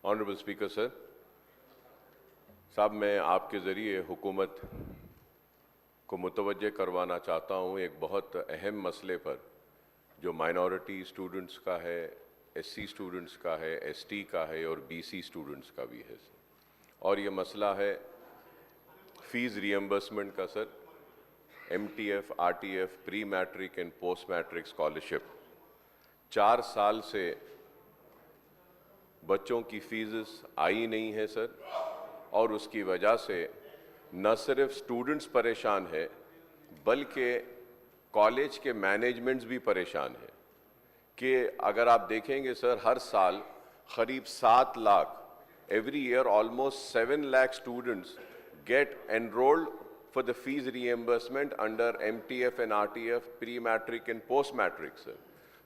Honourable speaker sir, साहब मैं आपके ज़रिए हुकूमत को मुतवज्जे करवाना चाहता हूँ एक बहुत अहम मसले पर जो माइनॉरिटी स्टूडेंट्स का है, एससी स्टूडेंट्स का है, एसटी का है और बीसी स्टूडेंट्स का भी है सर। और ये मसला है फ़ीस रियम्बर्समेंट का sir. MTF, RTF, pre matric and post matric scholarship 4 साल से बच्चों की फीस आई नहीं है सर, और उसकी वजह से न सिर्फ स्टूडेंट्स परेशान है बल्कि कॉलेज के मैनेजमेंट्स भी परेशान है कि अगर आप देखेंगे सर हर साल करीब 7 lakh, every year almost 7 lakh students gate enrolled for the fees reimbursement under MTF and RTF, pre-matric and post-matric, sir.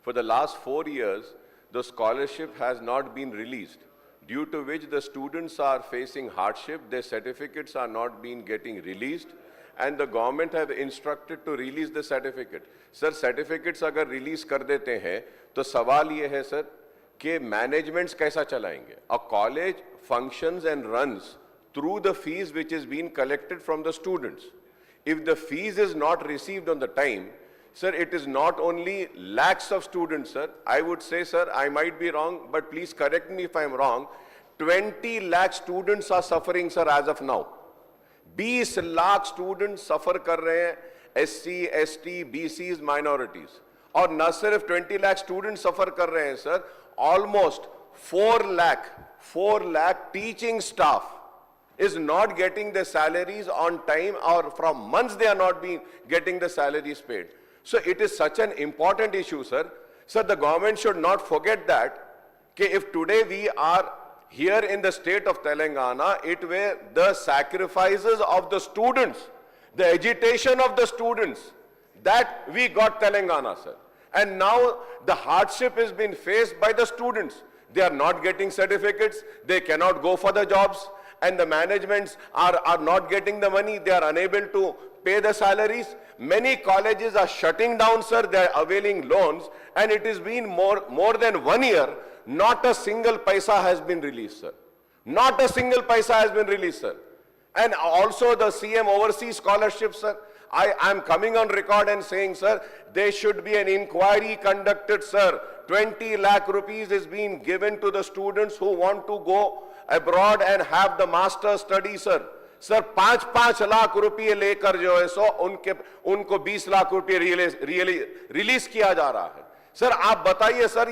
For the last 4 years, the scholarship has not been released, due to which the students are facing hardship, their certificates are not being getting released, and the government have instructed to release the certificate. Sir, certificates अगर release कर देते हैं, तो सवाल ये है sir, कि managements कैसा चलाएंगे? A college functions and runs through the fees which is being collected from the students. If the fees is not received on the time, sir, it is not only lakhs of students, sir. I would say, sir, I might be wrong, but please correct me if I am wrong. 20 lakh students are suffering, sir, as of now. 20 lakh students suffer कर रहे हैं, SC, ST, BCs, minorities. और न सिर्फ 20 lakh students suffer कर रहे हैं, sir, almost 4 lakh teaching staff is not getting the salaries on time, or from months they are not being getting the salaries paid. So it is such an important issue, sir. Sir, the government should not forget that, if today we are here in the state of Telangana, it were the sacrifices of the students, the agitation of the students, that we got Telangana, sir. And now the hardship has been faced by the students. They are not getting certificates, they cannot go for the jobs, and the managements are not getting the money, they are unable to pay the salaries. Many colleges are shutting down, sir, they are availing loans, and it has been more than 1 year, not a single paisa has been released, sir. Not a single paisa has been released, sir. And also the CM overseas scholarship, sir. I am coming on record and saying, sir, there should be an inquiry conducted, sir. 20 lakh rupees is being given to the students who want to go abroad and have the master study, sir. Sir, 5 lakh रुपये लेकर जो है सो उनको 20 लाख रुपये release किया जा रहा है। सर आप बताइए सर,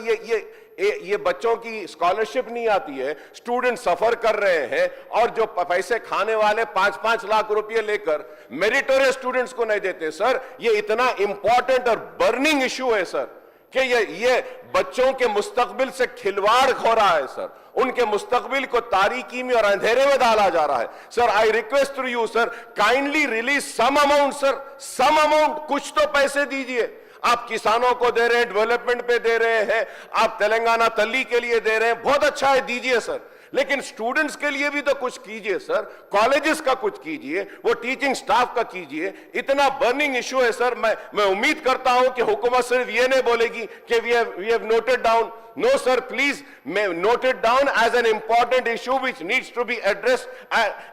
ये बच्चों की स्कॉलरशिप नहीं आती है, स्टूडेंट सफर कर रहे हैं, और जो पैसे खाने वाले 5 लाख रुपये लेकर मेरिटोरियस स्टूडेंट्स को नहीं देते। सर ये इतना इंपॉर्टेंट और बर्निंग इशू है सर, कि ये बच्चों के मुस्तकबिल से खिलवाड़ हो रहा है सर, उनके मुस्तकबिल को तारीकी में और अंधेरे में डाला जा रहा है। Sir I request to you sir, kindly release some amount sir, some amount, कुछ तो पैसे दीजिए। आप किसानों को दे रहे हैं, डेवलपमेंट पे दे रहे हैं, आप तेलंगाना तल्ली के लिए दे रहे हैं, बहुत अच्छा है, दीजिए सर, लेकिन स्टूडेंट्स के लिए भी तो कुछ कीजिए सर, कॉलेजेस का कुछ कीजिए, वो टीचिंग स्टाफ का कीजिए। इतना बर्निंग इशू है सर, मैं उम्मीद करता हूं कि हुकूमत सिर्फ ये नहीं बोलेगी कि we have noted down. No sir, please note it down as an important issue which needs to be addressed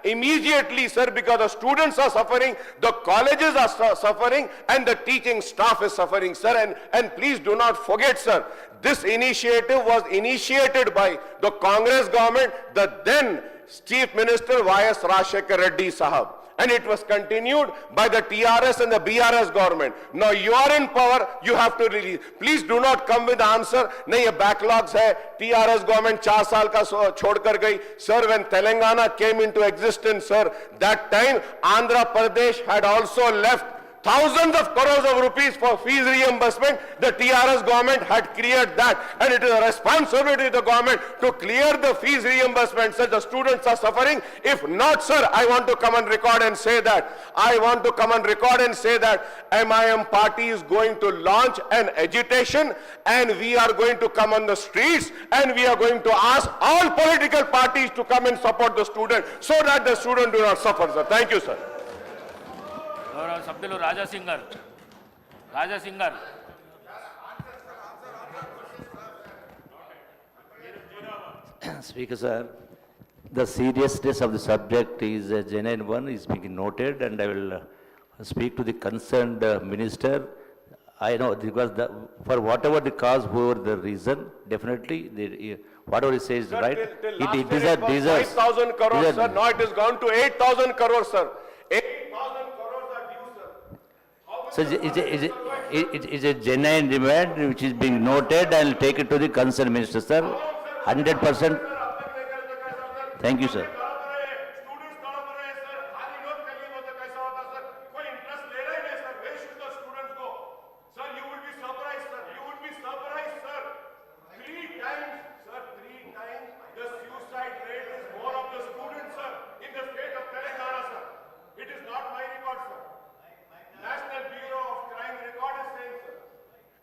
immediately, sir, because the students are suffering, the colleges are suffering, and the teaching staff is suffering, sir. And please do not forget, sir, this initiative was initiated by the Congress government, the then Chief Minister Y.S. Rajshekar Reddy Sahab. And it was continued by the TRS and the BRS government. Now you are in power, you have to release. Please do not come with the answer, नहीं ये backlogs है, TRS government 4 साल का छोड़कर गई. Sir, when Telangana came into existence, sir, that time Andhra Pradesh had also left thousands of crores of rupees for fees reimbursement. The TRS government had cleared that, and it is a responsibility of the government to clear the fees reimbursement. Sir, the students are suffering. If not, sir, I want to come on record and say that. MIM party is going to launch an agitation, and we are going to come on the streets, and we are going to ask all political parties to come and support the student, so that the student do not suffer, sir. Thank you, sir. गौरव सभ्युలు రాజాసింగర్ Speaker sir, the seriousness of the subject is a genuine one, is being noted, and I will speak to the concerned minister. I know, because for whatever the cause, whoever the reason, definitely, whatever he says is Sir, right. till last year deserves- it was deserves- 5,000 crores, deserves- sir. Now it has gone to 8,000 crores, sir. 8,000 crores are due, sir. How will So it's a genuine demand which is being noted. I will take it to the concerned minister, sir. 100%. Thank you, sir. Students तड़प रहे हैं sir, खाली note करिए वो तो कैसा होता sir, कोई इंटरेस्ट ले रहा ही नहीं सर, वेस्ट द स्टूडेंट्स को sir, you will be surprised sir, you will be surprised sir, 3 times sir, 3 times the suicide rate is more of the students sir in the state of Telangana sir. It is not my record sir, National Bureau of Crime record is saying sir.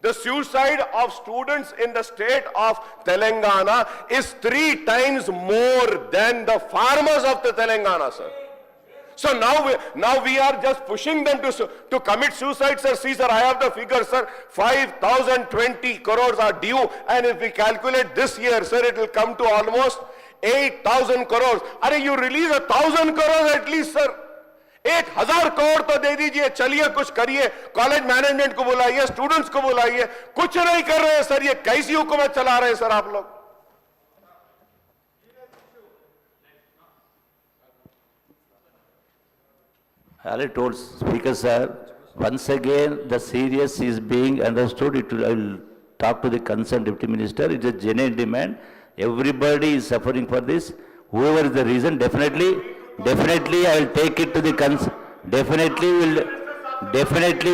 The suicide of students in the state of Telangana is 3 times more than the farmers of the Telangana, sir. So now we are just pushing them to commit suicide, sir. See, sir, I have the figure, sir. 5,020 crores are due, and if we calculate this year, sir, it will come to almost 8,000 crores. Are you release 1,000 crores at least, sir? 1,000 crore तो दे दीजिए, चलिए कुछ करिए, college management को बुलाइए, students को बुलाइए, कुछ नहीं कर रहे हैं सर, ये कैसी हुकूमत चला रहे हैं सर आप लोग? I already told Speaker sir, once again, the serious is being understood. I will talk to the concerned deputy minister. It's a genuine demand. Everybody is suffering for this. Whoever is the reason, definitely I will take it to the definitely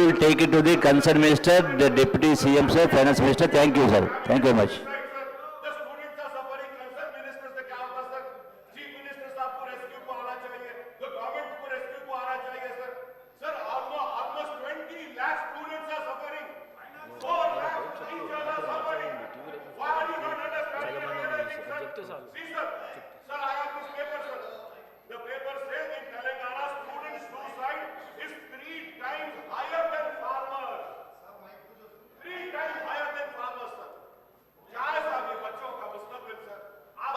will take it to the concerned minister, the deputy CM sir, finance minister. Thank you, sir. Thank you very much. The students are suffering, concerned ministers से क्या होगा sir? Chief minister साहब को rescue को आना चाहिए, the government को rescue को आना चाहिए sir. Sir, almost 20 lakh students are suffering. 4 lakh teachers are suffering. Why are you not understanding anything, sir? See, sir, I have this paper, sir. The paper says in Telangana, student suicide is 3 times higher than farmers. 3 times higher than farmers, sir. क्या है साहब ये बच्चों का मुस्तकबिल sir?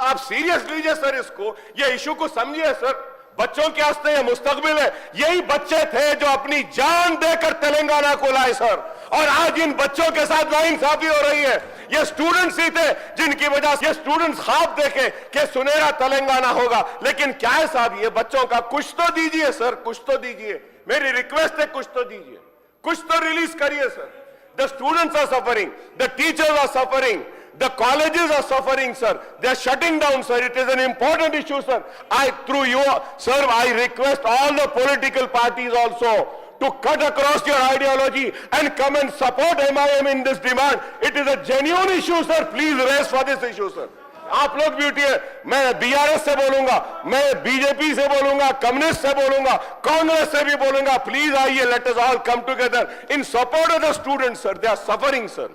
आप serious लीजिए sir इसको, ये इशू को समझिए सर. बच्चों के वास्ते ये मुस्तकबिल है. यही बच्चे थे जो अपनी जान देकर तेलंगाना को लाए सर, और आज इन बच्चों के साथ नाइंसाफी हो रही है. ये स्टूडेंट्स ही थे जिनकी वजह से ये स्टूडेंट्स ख्वाब देखे कि सुनहरा तेलंगाना होगा, लेकिन क्या है साहब, ये बच्चों का कुछ तो दीजिए सर, कुछ तो दीजिए. मेरी रिक्वेस्ट है, कुछ तो दीजिए, कुछ तो रिलीज करिए sir. The students are suffering, the teachers are suffering, the colleges are suffering, sir. They are shutting down, sir. It is an important issue, sir. Through you, sir, I request all the political parties also to cut across your ideology and come and support MIM in this demand. It is a genuine issue, sir. Please raise for this issue, sir. आप लोग भी उठिए. मैं BRS से बोलूंगा, मैं BJP से बोलूंगा, कम्युनिस्ट से बोलूंगा, कांग्रेस से भी बोलूंगा. प्लीज आइए, let us all come together in support of the students, sir. They are suffering, sir.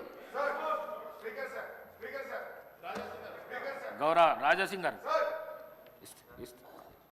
Gaurav Raja singer.